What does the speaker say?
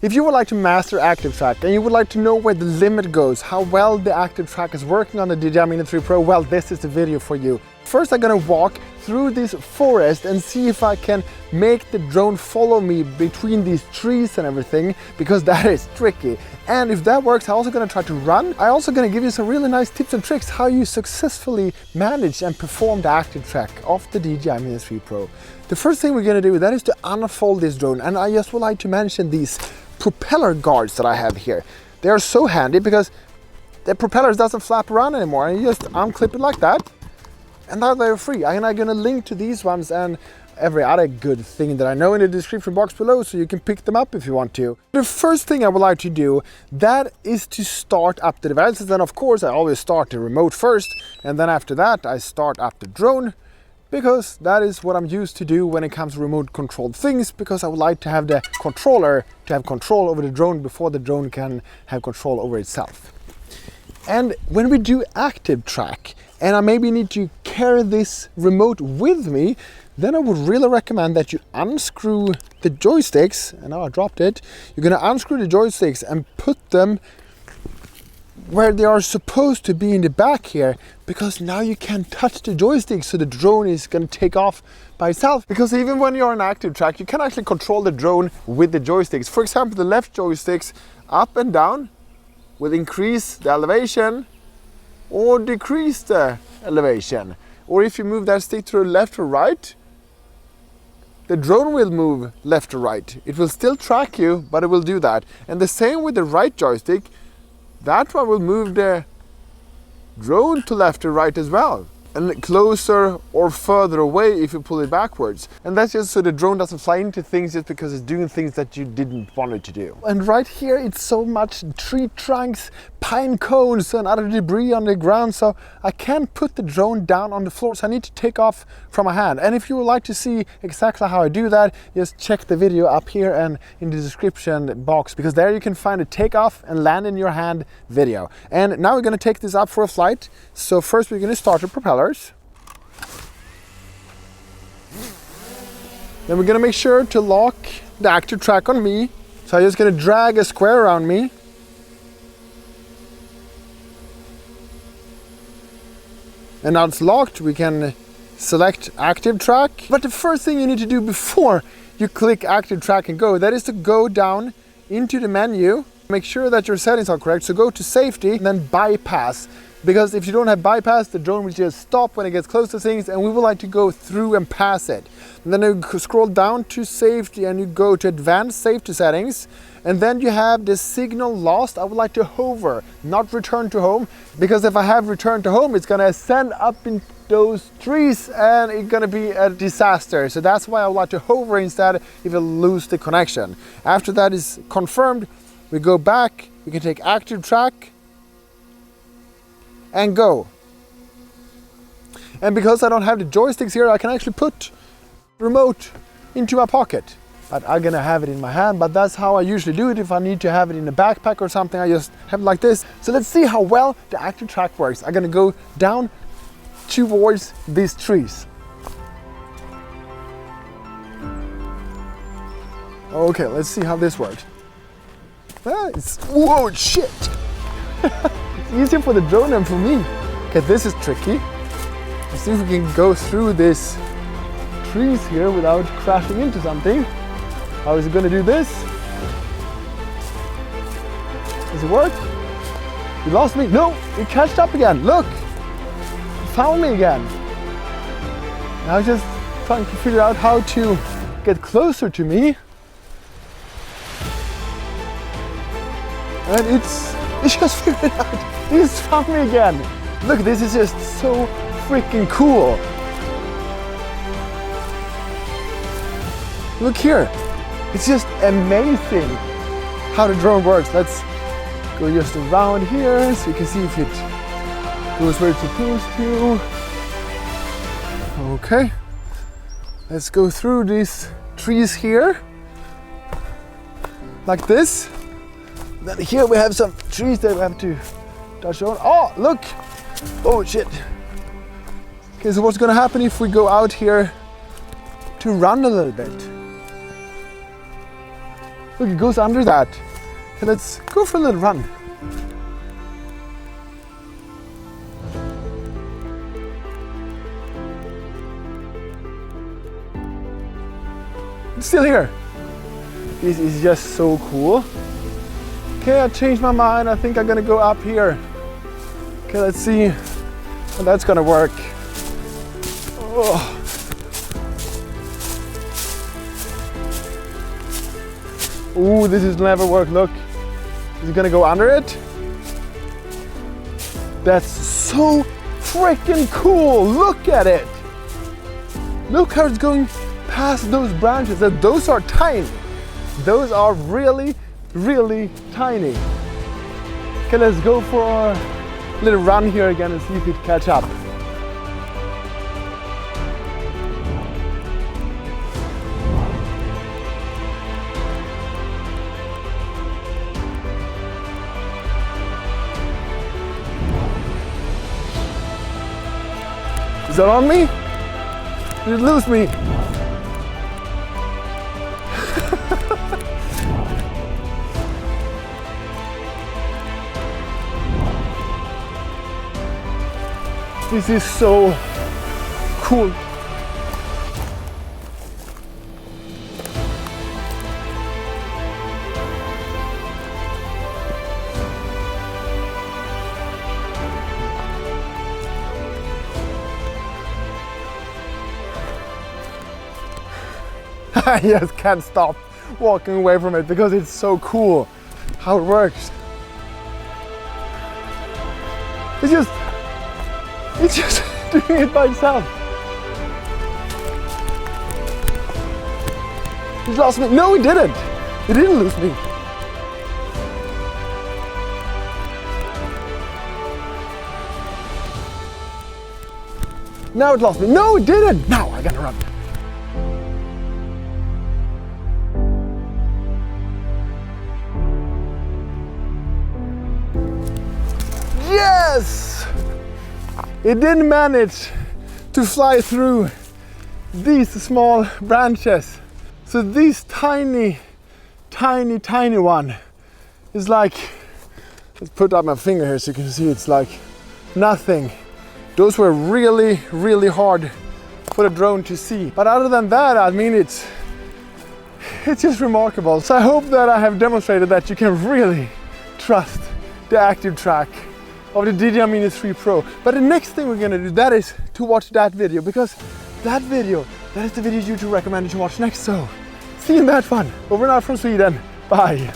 If you would like to master Active Track and you would like to know where the limit goes, how well the Active Track is working on the DJI Mini 3 Pro, well, this is the video for you. First, I'm gonna walk through this forest and see if I can make the drone follow me between these trees and everything, because that is tricky. And if that works, I'm also gonna try to run. I'm also gonna give you some really nice tips and tricks how you successfully manage and perform the Active Track of the DJI Mini 3 Pro. The first thing we're gonna do, that is to unfold this drone, and I just would like to mention these propeller guards that I have here. They are so handy because the propellers doesn't flap around anymore, and you just unclip it like that, and now they're free. And I'm gonna link to these ones and every other good thing that I know in the description box below, so you can pick them up if you want to. The first thing I would like to do, that is to start up the devices. And of course I always start the remote first, and then after that I start up the drone, because that is what I'm used to do when it comes to remote controlled things, because I would like to have the controller to have control over the drone before the drone can have control over itself. And when we do Active Track, and I maybe need to carry this remote with me, then I would really recommend that you unscrew the joysticks, and now I dropped it. You're gonna unscrew the joysticks and put them where they are supposed to be in the back here, because now you can touch the joystick, so the drone is going to take off by itself. Because even when you're on Active Track, you can actually control the drone with the joysticks. For example, the left joysticks up and down will increase the elevation or decrease the elevation. Or if you move that stick to the left or right, the drone will move left or right. It will still track you, but it will do that. And the same with the right joystick. That one will move the drone to left or right as well, and closer or further away if you pull it backwards. And that's just so the drone doesn't fly into things just because it's doing things that you didn't want it to do. And right here it's so much tree trunks, pine cones and other debris on the ground, so I can't put the drone down on the floor, so I need to take off from my hand. And if you would like to see exactly how I do that, just check the video up here and in the description box, because there you can find a take off and land in your hand video. And now we're going to take this up for a flight. So first we're going to start the propellers. Then we're going to make sure to lock the Active Track on me. So I'm just going to drag a square around me. And now it's locked, we can select Active Track. But the first thing you need to do before you click Active Track and go, that is to go down into the menu, make sure that your settings are correct. So go to safety and then bypass. Because if you don't have bypass, the drone will just stop when it gets close to things, and we would like to go through and pass it. And then you scroll down to safety and you go to advanced safety settings, and then you have the signal lost. I would like to hover, not return to home, because if I have return to home, it's gonna ascend up in those trees and it's gonna be a disaster. So that's why I would like to hover instead if I lose the connection. After that is confirmed, we go back, we can take Active Track and go. And because I don't have the joysticks here, I can actually put remote into my pocket. But I'm gonna have it in my hand, but that's how I usually do it. If I need to have it in a backpack or something, I just have it like this. So let's see how well the Active Track works. I'm gonna go down towards these trees. Okay, let's see how this works. Whoa, shit! It's easier for the drone than for me. Okay, this is tricky. Let's see if we can go through these trees here without crashing into something. How is it going to do this? Does it work? You lost me? No, it catched up again. Look! It found me again. Now I'm just trying to figure out how to get closer to me. And it just figured it out. It's found me again. Look, this is just so freaking cool. Look here. It's just amazing how the drone works. Let's go just around here so you can see if it goes where it's supposed to. Okay. Let's go through these trees here. Like this. Then here we have some trees that we have to touch on. Oh, look! Oh, shit. Okay, so what's gonna happen if we go out here to run a little bit? Look, it goes under that. Okay, let's go for a little run. It's still here. This is just so cool. Okay, I changed my mind. I think I'm gonna go up here. Okay, let's see how that's gonna work. Oh. Ooh, this has never worked. Look, is it gonna go under it? That's so freaking cool. Look at it. Look how it's going past those branches. Those are tiny. Those are really, really tiny. Okay, let's go for a little run here again and see if it catch up. Is that on me? Did it lose me? This is so cool. I just can't stop walking away from it because it's so cool how it works. It's just doing it by itself. He's lost me. No, he didn't. He didn't lose me. Now it lost me. No, it didn't. Now I gotta run. Yes! It didn't manage to fly through these small branches. So this tiny one is like, let's put up my finger here so you can see it's like nothing. Those were really, really hard for the drone to see. But other than that, I mean, it's just remarkable. So I hope that I have demonstrated that you can really trust the active track of the DJI Mini 3 Pro. But the next thing we're gonna do, that is to watch that video, because that is the video YouTube recommended to watch next. So see you in that one. Over and out from Sweden. Bye.